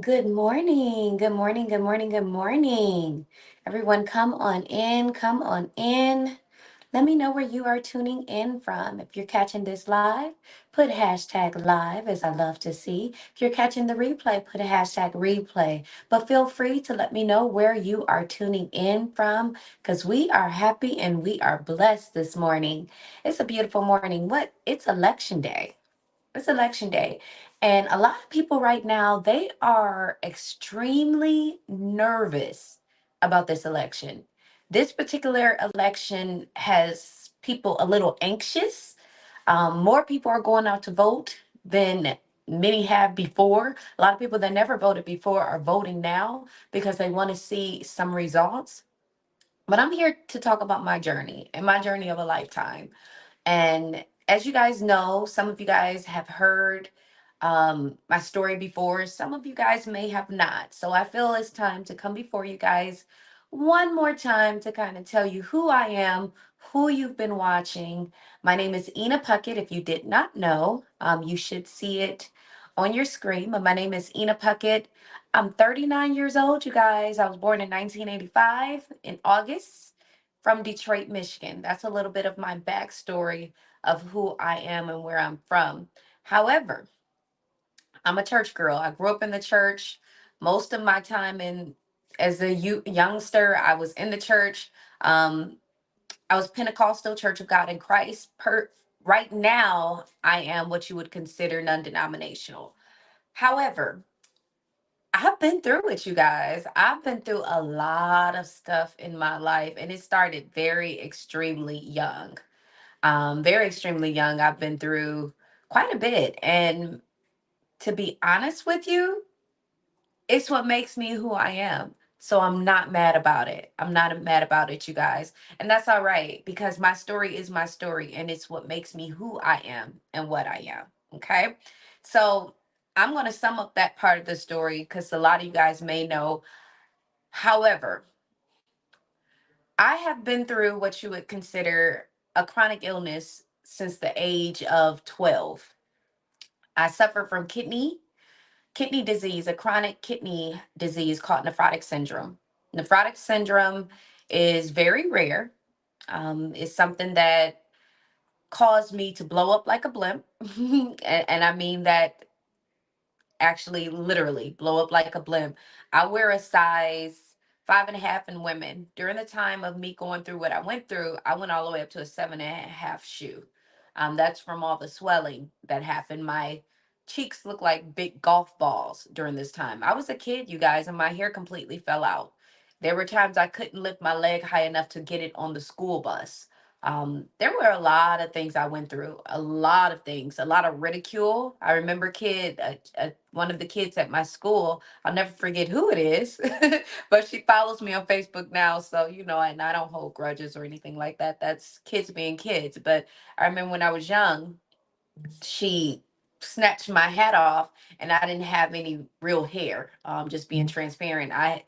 Good morning. Good morning. Good morning. Good morning. Everyone, come on in. Come on in. Let me know where you are tuning in from. If you're catching this live, put hashtag live, as I love to see. If you're catching the replay, put a hashtag replay. But feel free to let me know where you are tuning in from because we are happy and we are blessed this morning. It's a beautiful morning. It's election day. It's election day. And a lot of people right now, they are extremely nervous about this election. This particular election has people a little anxious. More people are going out to vote than many have before. A lot of people that never voted before are voting now because they want to see some results. But I'm here to talk about my journey and my journey of a lifetime. And as you guys know, some of you guys have heard my story before. Some of you guys may have not. So I feel it's time to come before you guys one more time to kind of tell you who I am, who you've been watching. My name is Ina Puckett. If you did not know, you should see it on your screen. But my name is Ina Puckett. I'm 39 years old, you guys. I was born in 1985 in August from Detroit, Michigan. That's a little bit of my backstory of who I am and where I'm from. However, I'm a church girl. I grew up in the church. Most of my time in as a youngster, I was in the church. Um, I was Pentecostal, Church of God in Christ. Right now, I am what you would consider non-denominational. However, I've been through it, you guys. I've been through a lot of stuff in my life, and it started very extremely young. Very extremely young. I've been through quite a bit. And to be honest with you, it's what makes me who I am. So I'm not mad about it. I'm not mad about it, you guys. And that's all right because my story is my story and it's what makes me who I am and what I am. Okay. So I'm going to sum up that part of the story because a lot of you guys may know. However, I have been through what you would consider a chronic illness since the age of 12. I suffer from kidney disease, a chronic kidney disease called nephrotic syndrome. Nephrotic syndrome is very rare. It's something that caused me to blow up like a blimp. And I mean that actually literally blow up like a blimp. I wear a size 5.5 in women. During the time of me going through what I went through, I went all the way up to a 7.5 shoe. That's from all the swelling that happened. My cheeks look like big golf balls during this time. I was a kid, you guys, and my hair completely fell out. There were times I couldn't lift my leg high enough to get it on the school bus. There were a lot of things I went through, a lot of things, a lot of ridicule. I remember one of the kids at my school, I'll never forget who it is, but she follows me on Facebook now. So, and I don't hold grudges or anything like that. That's kids being kids. But I remember when I was young, she snatched my hat off and I didn't have any real hair. Just being transparent. I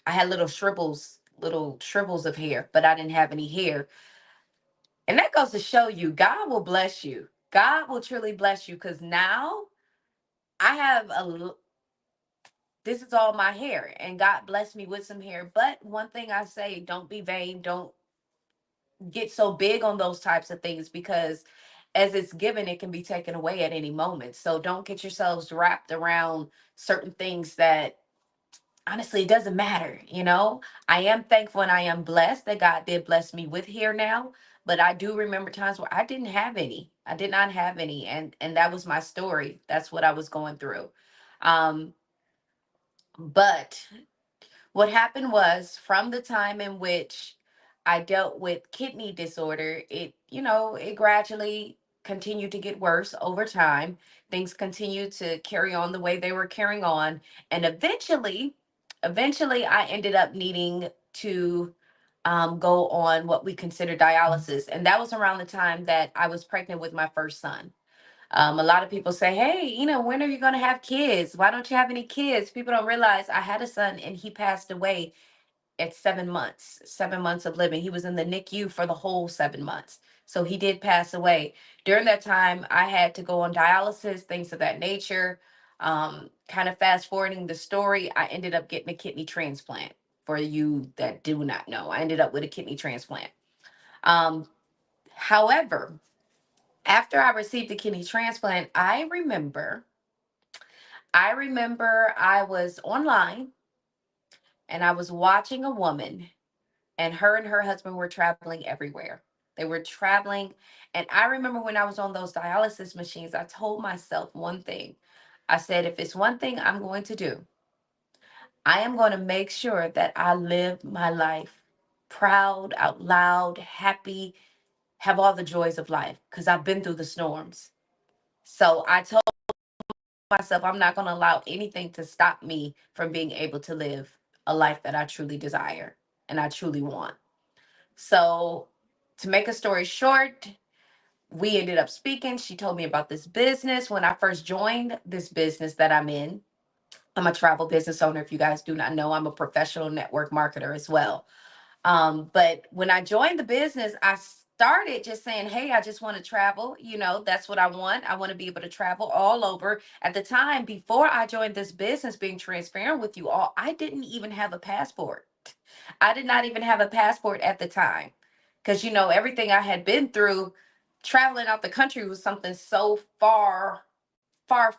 had little shrivels of hair, but I didn't have any hair. And that goes to show you God will bless you. God will truly bless you because now I have this is all my hair and God blessed me with some hair. But one thing I say, don't be vain. Don't get so big on those types of things because as it's given, it can be taken away at any moment. So don't get yourselves wrapped around certain things that honestly, it doesn't matter. I am thankful and I am blessed that God did bless me with hair now. But I do remember times where I didn't have any. I did not have any. And that was my story. That's what I was going through. Um, but what happened was from the time in which I dealt with kidney disorder, it gradually continued to get worse over time. Things continued to carry on the way they were carrying on. And eventually I ended up needing to go on what we consider dialysis. And that was around the time that I was pregnant with my first son. A lot of people say, hey, when are you going to have kids? Why don't you have any kids? People don't realize I had a son and he passed away at 7 months, 7 months of living. He was in the NICU for the whole 7 months. So he did pass away. During that time, I had to go on dialysis, things of that nature. Kind of fast forwarding the story, I ended up getting a kidney transplant. For you that do not know, I ended up with a kidney transplant. Um, However, after I received the kidney transplant, I remember I was online and I was watching a woman, and her husband were traveling everywhere. They were traveling. And I remember when I was on those dialysis machines, I told myself one thing. I said, if it's one thing I'm going to do, I am going to make sure that I live my life proud, out loud, happy, have all the joys of life because I've been through the storms. So I told myself I'm not going to allow anything to stop me from being able to live a life that I truly desire and I truly want. So, to make a story short, we ended up speaking. She told me about this business. When I first joined this business that I'm in, I'm a travel business owner. If you guys do not know, I'm a professional network marketer as well. But when I joined the business, I started just saying, hey, I just want to travel. That's what I want. I want to be able to travel all over. At the time, before I joined this business, being transparent with you all, I didn't even have a passport. I did not even have a passport at the time. Because, everything I had been through, traveling out the country was something so far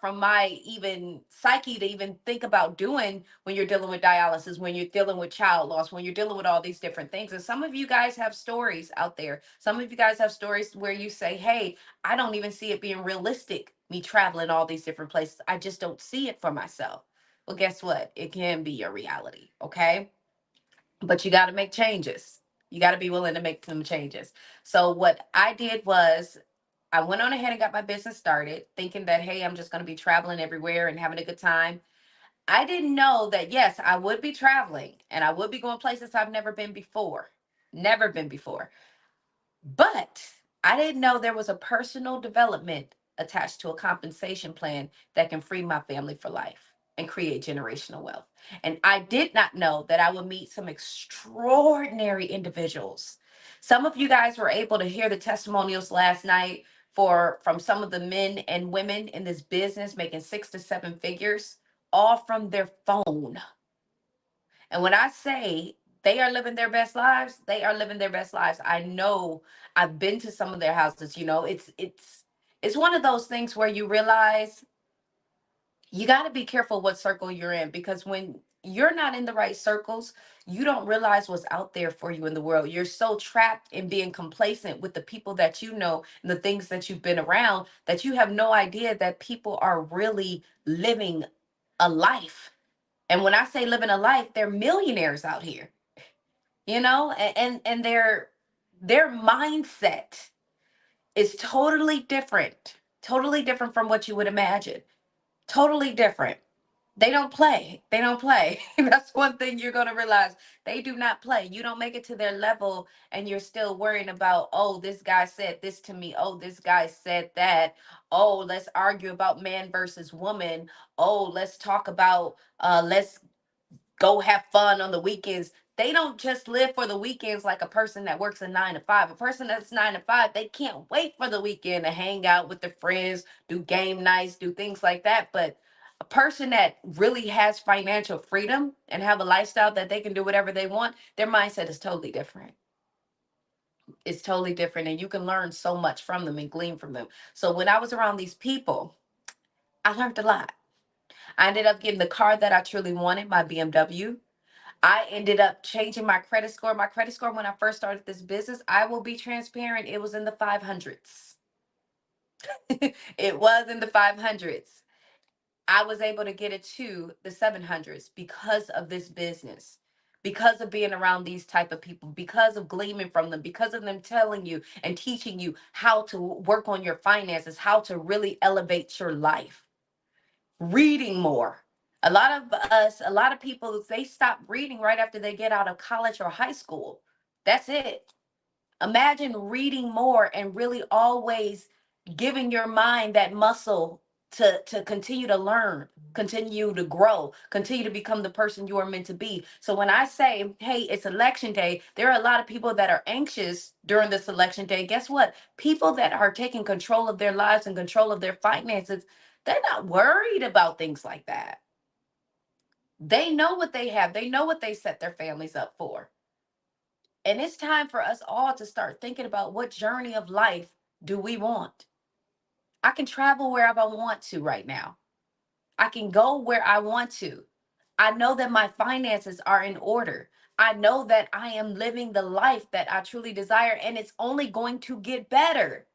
from my even psyche to even think about doing when you're dealing with dialysis, when you're dealing with child loss, when you're dealing with all these different things. And some of you guys have stories out there. Some of you guys have stories where you say, hey, I don't even see it being realistic, me traveling all these different places. I just don't see it for myself. Well, guess what? It can be your reality. Okay. But you got to make changes. You got to be willing to make some changes. So what I did was I went on ahead and got my business started, thinking that, hey, I'm just going to be traveling everywhere and having a good time. I didn't know that, yes, I would be traveling and I would be going places I've never been before. Never been before. But I didn't know there was a personal development attached to a compensation plan that can free my family for life and create generational wealth. And I did not know that I would meet some extraordinary individuals. Some of you guys were able to hear the testimonials last night from some of the men and women in this business making 6 to 7 figures, all from their phone. And when I say they are living their best lives, they are living their best lives. I know, I've been to some of their houses, it's one of those things where you realize you got to be careful what circle you're in, because when you're not in the right circles, you don't realize what's out there for you in the world. You're so trapped in being complacent with the people that you know and the things that you've been around that you have no idea that people are really living a life. And when I say living a life, they're millionaires out here, and their mindset is totally different from what you would imagine. Totally different. They don't play. They don't play. That's one thing you're going to realize. They do not play. You don't make it to their level and you're still worrying about, oh, this guy said this to me. Oh, this guy said that. Oh, let's argue about man versus woman. Oh, let's talk about, let's go have fun on the weekends. They don't just live for the weekends like a person that works a 9 to 5. A person that's 9 to 5, they can't wait for the weekend to hang out with their friends, do game nights, do things like that. But a person that really has financial freedom and have a lifestyle that they can do whatever they want, their mindset is totally different. It's totally different. And you can learn so much from them and glean from them. So when I was around these people, I learned a lot. I ended up getting the car that I truly wanted, my BMW. I ended up changing my credit score. My credit score when I first started this business, I will be transparent, it was in the 500s. It was in the 500s. I was able to get it to the 700s because of this business. Because of being around these type of people, because of gleaming from them, because of them telling you and teaching you how to work on your finances, how to really elevate your life. Reading more. A lot of people, they stop reading right after they get out of college or high school. That's it. Imagine reading more and really always giving your mind that muscle to continue to learn, continue to grow, continue to become the person you are meant to be. So when I say, hey, it's election day, there are a lot of people that are anxious during this election day. Guess what? People that are taking control of their lives and control of their finances, They're not worried about things like that. They know what they have, they know what they set their families up for. And it's time for us all to start thinking about what journey of life do we want. I can travel wherever I want to right now. I can go where I want to. I know that my finances are in order. I know that I am living the life that I truly desire, and it's only going to get better.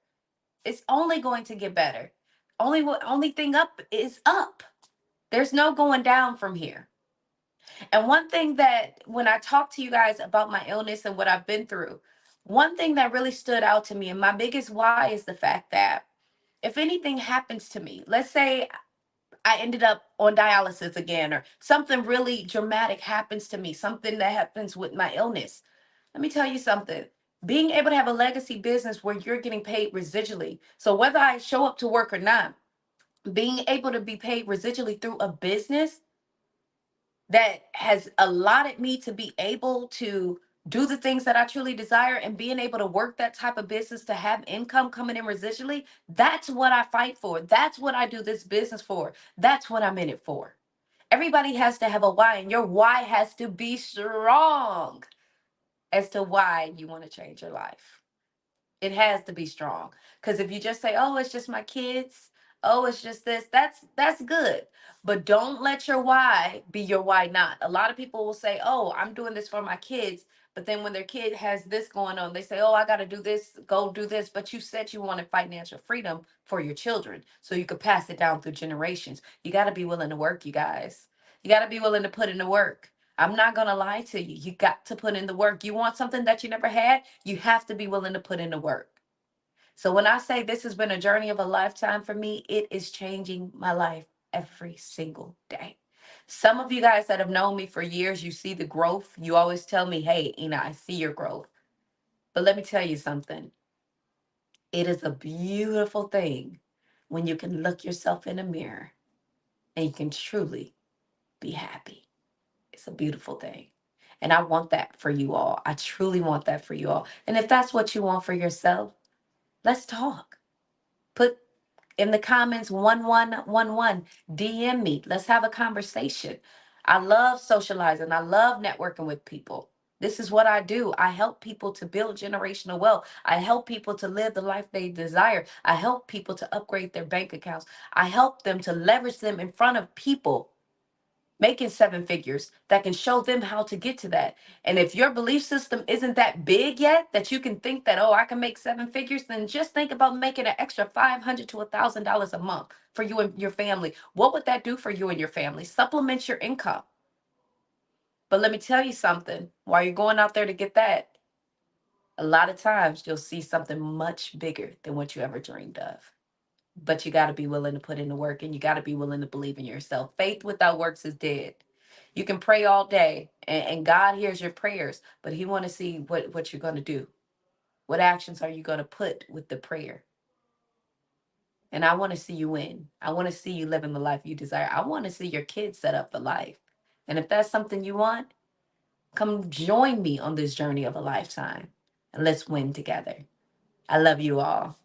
It's only going to get better. Only thing up is up. There's no going down from here. And one thing that when I talk to you guys about my illness and what I've been through, one thing that really stood out to me and my biggest why is the fact that if anything happens to me, let's say I ended up on dialysis again, or something really dramatic happens to me, something that happens with my illness. Let me tell you something. Being able to have a legacy business where you're getting paid residually. So whether I show up to work or not, being able to be paid residually through a business that has allotted me to be able to do the things that I truly desire and being able to work that type of business to have income coming in residually, that's what I fight for. That's what I do this business for. That's what I'm in it for. Everybody has to have a why, and your why has to be strong as to why you want to change your life. It has to be strong. Because if you just say, "Oh, it's just my kids," "Oh, it's just this," that's good. But don't let your why be your why not. A lot of people will say, "Oh, I'm doing this for my kids," but then when their kid has this going on, they say, "Oh, I got to do this, go do this." But you said you wanted financial freedom for your children so you could pass it down through generations. You got to be willing to work, you guys. You got to be willing to put in the work. I'm not going to lie to you. You got to put in the work. You want something that you never had, you have to be willing to put in the work. So when I say this has been a journey of a lifetime for me, it is changing my life every single day. Some of you guys that have known me for years, you see the growth. You always tell me, "Hey, Ina, I see your growth." But let me tell you something. It is a beautiful thing when you can look yourself in a mirror and you can truly be happy. It's a beautiful thing. And I want that for you all. I truly want that for you all. And if that's what you want for yourself, let's talk. Put in the comments 1111, DM me. Let's have a conversation. I love socializing. I love networking with people. This is what I do. I help people to build generational wealth. I help people to live the life they desire. I help people to upgrade their bank accounts. I help them to leverage them in front of people making seven figures that can show them how to get to that. And if your belief system isn't that big yet that you can think that, "Oh, I can make seven figures," then just think about making an extra $500 to $1,000 a month for you and your family. What would that do for you and your family? Supplement your income. But let me tell you something, while you're going out there to get that, a lot of times you'll see something much bigger than what you ever dreamed of. But you got to be willing to put in the work, and you got to be willing to believe in yourself. Faith without works is dead. You can pray all day, and God hears your prayers, but He want to see what you're going to do. What actions are you going to put with the prayer? And I want to see you win. I want to see you living the life you desire. I want to see your kids set up for life. And if that's something you want, come join me on this journey of a lifetime, and let's win together. I love you all.